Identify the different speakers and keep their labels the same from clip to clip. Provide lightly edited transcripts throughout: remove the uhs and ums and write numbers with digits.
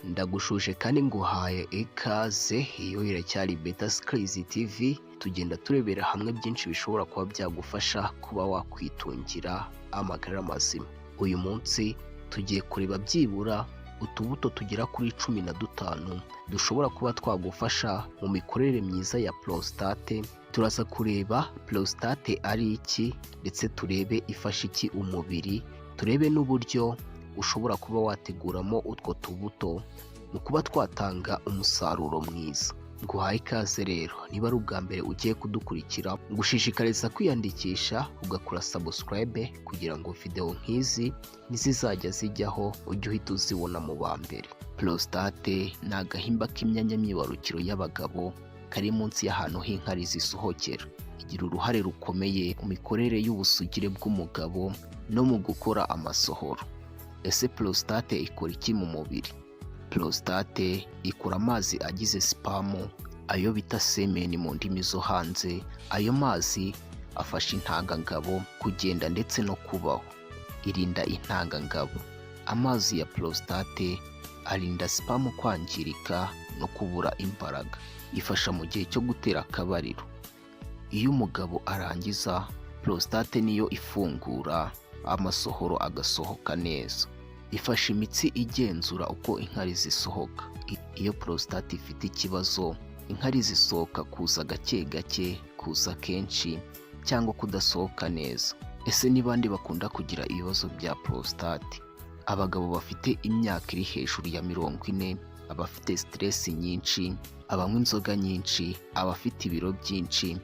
Speaker 1: Ndagushuje kandi nguhaye ikaze, iyo iracyari Beta Skills TV, tugenda turebera hamwe byinshi bishobora kuba byagufasha kuba wakwitungira amagara mazima. Uyu munsi tugiye kureba byibura utubuto tugera kuri 15 dushobora kuba twagufasha mu mikorere myiza ya prostate. Turaza kureba prostate ari iki, ndetse turebe ifasha iki umubiri, turebe n'uburyo ushobora kuba wateguramo utwo tubuto mu kuba twatanga umusaruro mwiza. Nguhaye ikaze rero, niba ari ubwa mbere ugiye kudukurikira, ngushishikariza kwiyandikisha ugakora subscribe kugira ngo video nk'izi nizizajya zijyaho ujye uhita uzibona mu ba mbere. Prostate ni agahimba k'imyanya myibarukiro y'abagabo kari munsi y'ahantu h'inkari zisohokera. Igira uruhare rukomeye mu mikorere y'ubusugire bw'umugabo no mu gukora amasohoro. Ese prostate ikora iki mu mubiri? Prostate ikora amazi agize sperm, ayo bita semen mu ndimi zo hanze. Ayo mazi afasha intangangabo kugenda ndetse no kubaho. Irinda intangangabo. Amazi ya prostate arinda sperm kwangirika no kubura imbaraga. Ifasha mu gihe cyo gutera akabariro. Iyo umugabo arangiza, prostate niyo ifungura amasohoro agasohoka neza. Ifasha imitsi igenzura uko inkari zisohoka. Iyo prostate ifite ikibazo, inkari zisohoka kuza gake gake, kuza kenshi, cyangwa kudasohoka neza. Ese ni bande bakunda kugira ibibazo bya prostate? Abagabo bafite imyaka iri hejuru ya 40, abafite stress nyinshi, abanywa inzoga nyinshi, abafite ibiro byinshi,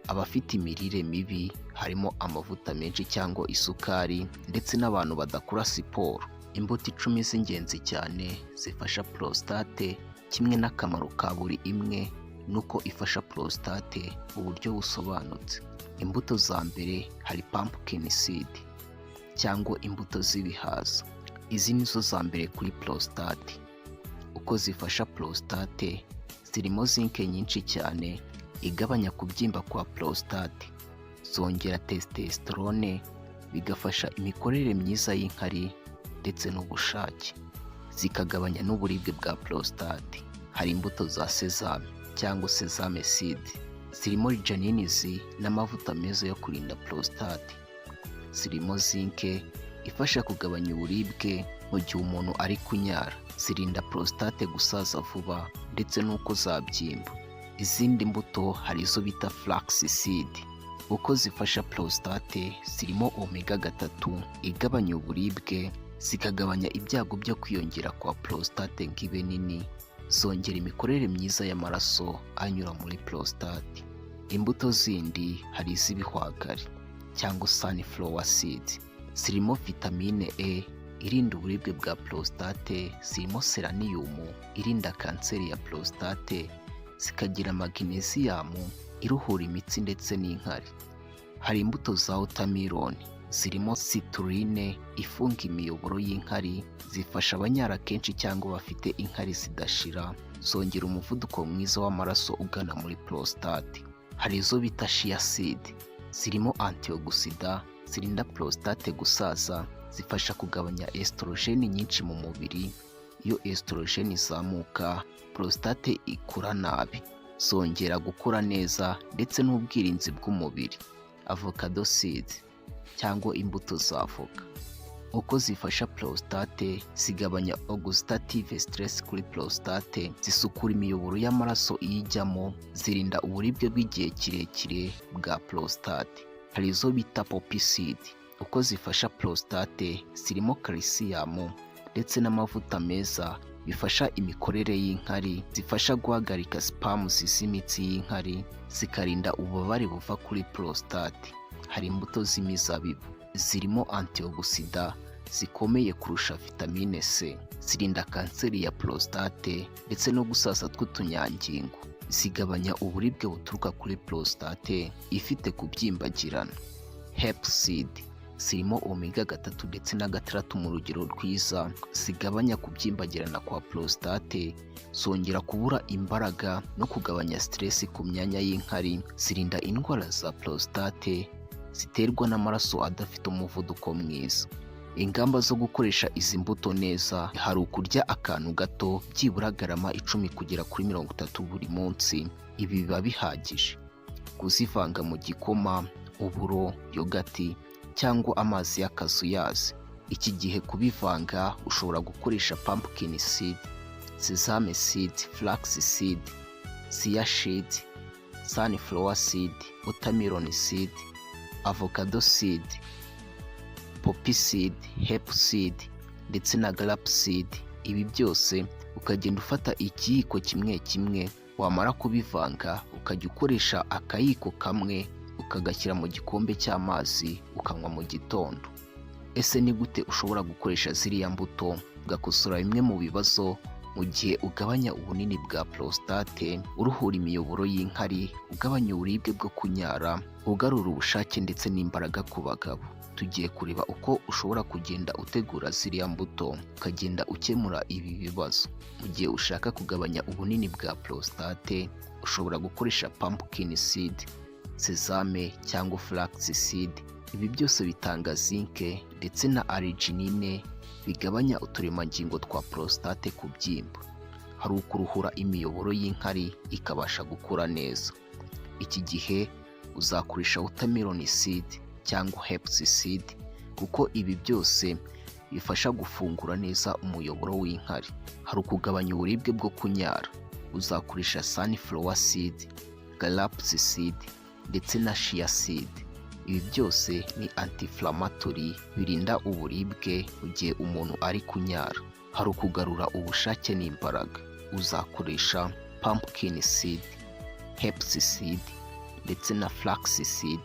Speaker 1: abafite imirire mibi harimo amavuta menshi cyangwa isukari, ndetse n'abantu badakora siporo. Imbuto 10 z'ingenzi cyane zifasha prostate, kimwe n'akamaro ka buri imwe nuko ifasha prostate mu buryo busobanutse. Imbuto za mbere hari pumpkin seed cyangwa imbuto z'ibihaza. Izi nizo za mbere kuri prostate. Uko zifasha prostate, zirimo zinc nyinshi cyane igabanya kubyimba kwa prostate, zongera testosterone bigafasha imikorere myiza y'inkari ndetse n'ubushake, zikagabanya n'uburibwe bwa prostate. Hari imbuto za sesame cyangwa sesame seed, zirimo lignans n'amavuta meza yo kurinda prostate. Zirimo zinc ifasha kugabanya uburibwe mu gihe umuntu ari kunyara. Zirinda prostate gusaza vuba ndetse n'uko zabyimba. Izindi mbuto hari izo bita flax seed. Uko zifasha prostate, zirimo omega 3 igabanya uburibwe, zikagabanya ibyago byo kwiyongera kwa prostate nk'ibe nini, zongera imikorere myiza y'amaraso anyura muri prostate. Imbuto zindi hari iz'ibihwagari cyangwa sunflower seed. Zirimo vitamine E irinda uburibwe bwa prostate, zirimo selenium irinda kanseri ya prostate, zikagira magnesium iruhura imitsi ndetse n'inkari. Hari imbuto za watermelon, zirimo citrulline ifunga imiyoboro y'inkari, zifasha abanyara kenshi cyangwa bafite inkari zidashira, zongera umuvuduko mwiza w'amaraso ugana muri prostate. Hari izo bita chia seed, zirimo antioxidant zirinda prostate gusaza, zifasha kugabanya estrogen nyinshi mu mubiri. Iyo estrogen izamuka, prostate ikura nabi, zongera gukura neza ndetse n'ubwirinzi bw'umubiri. Avocado seed cyangwa imbuto za avoka. Uko zifasha prostate, zigabanya oxidative stress kuri prostate, zisukura imiyoboro y'amaraso iyijyamo, zirinda uburibwe bw'igihe kirekire bwa prostate. Hari izo bita poppy seed. Uko zifasha prostate, zirimo calcium ndetse n'amavuta meza bifasha imikorere y'inkari, zifasha guhagarika spasms z'imitsi y'inkari, zikarinda ububabare buva kuri prostate. Hari imbuto z'imizabibu, zirimo antioxidant zikomeye kurusha vitamine C, zirinda kanseri ya prostate ndetse no gusaza tw'utunyangingo, zigabanya uburibwe buturuka kuri prostate ifite kubyimbagirana. Hemp seed zirimo omega 3 ndetse na 6 mu rugero rwiza, zigabanya kubyimbagirana kwa prostate, zongera kubura imbaraga no kugabanya stress ku myanya y'inkari, zirinda indwara za prostate ziterwa n'amaraso adafite umuvuduko mwiza. Ingamba zo gukoresha izi mbuto neza hari ukurya akantu gato byibura garama 10 kugera kuri 30 buri munsi. Ibi biba bihagije. Kuzivanga mu gikoma, uburo, yogati cyangwa amazi y'akazuyazi. Iki gihe kubivanga ushobora gukoresha pumpkin seed, sesame seed, flax seed, chia seed, sunflower seed, watermelon seed, avocado seed, poppy seed, hemp seed ndetse na grape seed. Ibi byose ukagenda ufata ikiyiko kimwe kimwe, wamara kubivanga ukajya ukoresha akayiko kamwe ukagashyira mu gikombe cy'amazi ukanywa mu gitondo. Ese ni gute ushobora gukoresha ziriya mbuto ugakosora bimwe mu bibazo mu gihe ugabanya ubunini bwa prostate, uruhura imiyoboro y'inkari, ugabanya uburibwe bwo kunyara, ugarura ubushake ndetse n'imbaraga ku bagabo? Tugiye kureba uko ushobora kugenda utegura ziriya mbuto ukagenda ukemura ibi bibazo. Mu gihe ushaka kugabanya ubunini bwa prostate, ushobora gukoresha pumpkin seed, sesame cyangwa flax seed. Ibi byose bitanga zinc ndetse na arginine bigabanya uturemangingo twa prostate kubyimba. Hari ukuruhura imiyoboro y'inkari ikabasha gukura neza. Iki gihe uzakoresha watermelon seed cyangwa hemp seed kuko ibi byose bifasha gufungura neza umuyoboro w'inkari. Hari ukugabanya uburibwe bwo kunyara. Uzakoresha sunflower seed, grape seed ndetse na chia seed. Ibi byose ni anti-inflammatory, birinda uburibwe mu gihe umuntu ari kunyara. Hari ukugarura ubushake n'imbaraga. Uzakoresha pumpkin seed, hemp seed ndetse na flax seed.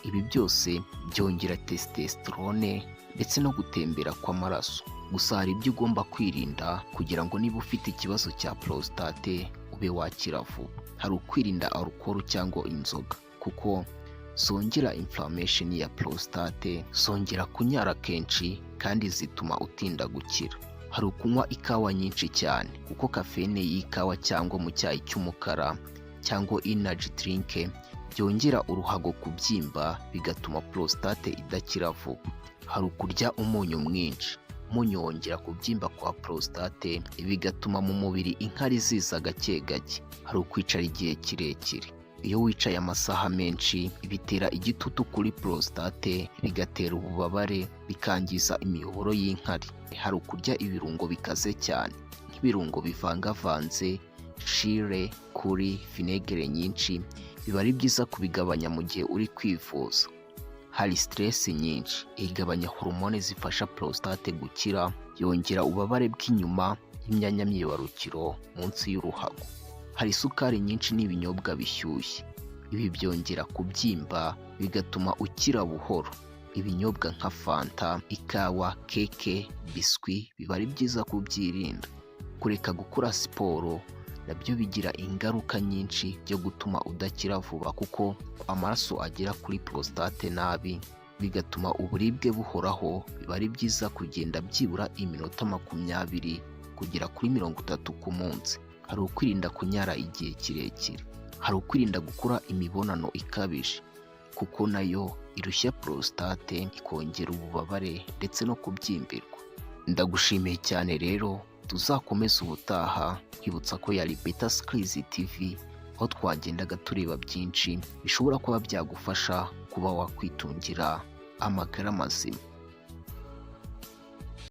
Speaker 1: Ibi byose byongera testosterone ndetse no gutembera kw'amaraso. Gusa hari ibyo ugomba kwirinda kugira ngo niba ufite ikibazo cya prostate ube wakira vuba. Hari ukwirinda alcohol cyangwa inzoga kuko zongera inflammation ya prostate, zongera kunyara kenshi kandi zituma utinda gukira. Hari ukunywa ikawa nyinshi cyane kuko kafeine y'ikawa cyangwa mu cyayi cy'umukara cyangwa energy drink byongera uruhago kubyimba bigatuma prostate idakira vuba. Hari ukurya umunyu mwinshi. Umunyu wongera kubyimba kwa prostate bigatuma mu mubiri inkari ziza gake gake. Hari ukwicara igihe kirekire. Iyo wicaye amasaha menshi bitera igitutu kuri prostate, bigatera ububabare, bikangiza imiyoboro y'inkari. Hari ukurya ibirungo bikaze cyane nk'ibirungo bivangavanze, chile, kuri, vinegere nyinshi. Biba ari byiza kubigabanya mu gihe uri kwivuza. Hari stress nyinshi, igabanya hormone zifasha prostate gukira, yongera ububabare bw'inyuma y'imyanya myibarukiro munsi y'uruhago. Hari isukari nyinshi n'ibinyobwa bishyushye. Ibi byongera kubyimba bigatuma ukira buhoro. Ibinyobwa nka fanta, ikawa, keke, biswi biba ari byiza kubyirinda. Kureka gukora siporo nabyo bigira ingaruka nyinshi byo gutuma udakira vuba kuko amaraso agera kuri prostate nabi, bigatuma uburibwe buhoraho. Biba ari byiza kugenda byibura iminota 20 kugera kuri 30 ku munsi. Hari ukwirinda kunyara igihe kirekire. Hari ukwirinda gukora imibonano ikabije kuko nayo irushya prostate, ikongera ububabare ndetse no kubyimbirwa. Ndagushimiye cyane rero, tuzakomeza ubutaha kwibutsa ko yari Beta Skills TV, aho twagendaga tureba byinshi bishobora kuba byagufasha kuba wakwitungira amagara mazima.